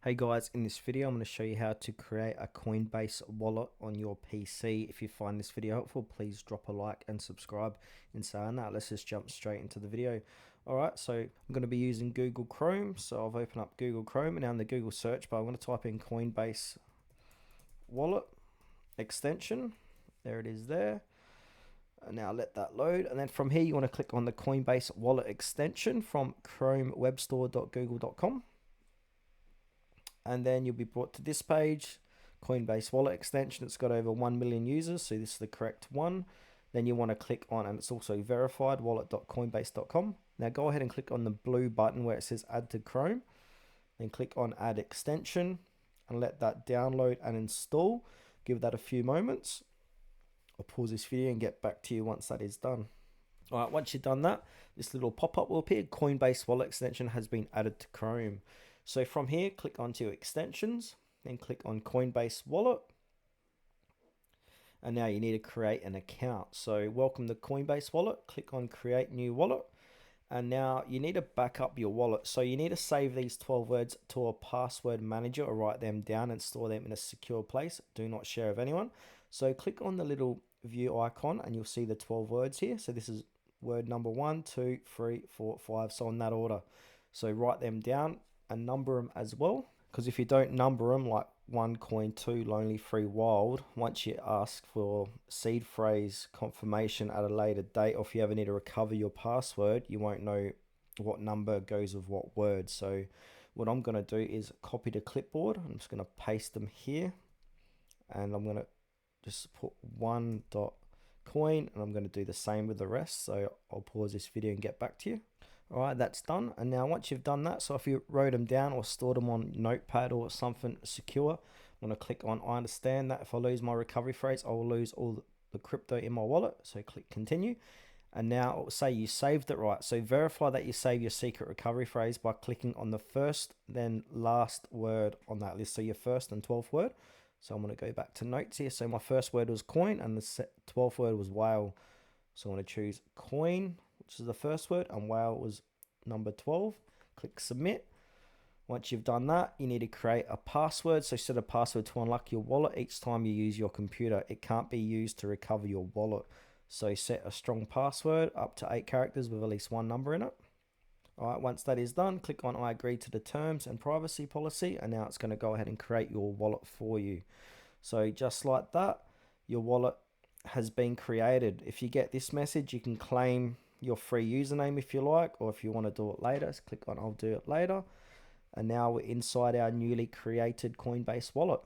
Hey guys, in this video I'm going to show you how to create a Coinbase wallet on your PC. If you find this video helpful, please drop a like and subscribe. In saying that, let's just jump straight into the video. Alright, so I'm going to be using Google Chrome. So I've opened up Google Chrome and now in the Google search bar I'm going to type in Coinbase Wallet extension. There it is there. And now let that load, and then from here you want to click on the Coinbase Wallet extension from chromewebstore.google.com. And then you'll be brought to this page, Coinbase Wallet extension. It's got over 1 million users, so this is the correct one. Then you want to click on, and it's also verified, wallet.coinbase.com. Now go ahead and click on the blue button where it says add to Chrome. Then click on add extension and let that download and install. Give that a few moments. I'll pause this video and get back to you once that is done. All right, once you've done that, this little pop-up will appear. Coinbase Wallet extension has been added to Chrome. So from here, click onto extensions, then click on Coinbase Wallet. And now you need to create an account. So welcome to Coinbase Wallet, click on create new wallet. And now you need to back up your wallet. So you need to save these 12 words to a password manager or write them down and store them in a secure place. Do not share with anyone. So click on the little view icon and you'll see the 12 words here. So this is word number 1, 2, 3, 4, 5, so in that order. So write them down and number them as well, because if you don't number them, like 1 coin, 2 lonely, 3 wild, once you ask for seed phrase confirmation at a later date, or if you ever need to recover your password, you won't know what number goes with what word. So what I'm going to do is copy to clipboard. I'm just going to paste them here, and I'm going to just put 1 dot coin, and I'm going to do the same with the rest. So I'll pause this video and get back to you. All right, that's done. And now once you've done that, so if you wrote them down or stored them on Notepad or something secure, I'm going to click on I understand that if I lose my recovery phrase, I will lose all the crypto in my wallet. So click continue. And now it will say you saved it right. So verify that you save your secret recovery phrase by clicking on the first then last word on that list. So your first and 12th word. So I'm going to go back to notes here. So my first word was coin and the 12th word was whale. So I'm going to choose coin, which is the first word, and whale was number 12. Click submit. Once you've done that, you need to create a password. So set a password to unlock your wallet each time you use your computer. It can't be used to recover your wallet. So set a strong password up to 8 characters with at least 1 number in it. All right, once that is done, click on I agree to the terms and privacy policy, and now it's going to go ahead and create your wallet for you. So just like that, your wallet has been created. If you get this message, you can claim your free username if you like, or if you want to do it later, just click on I'll do it later. And now we're inside our newly created Coinbase wallet.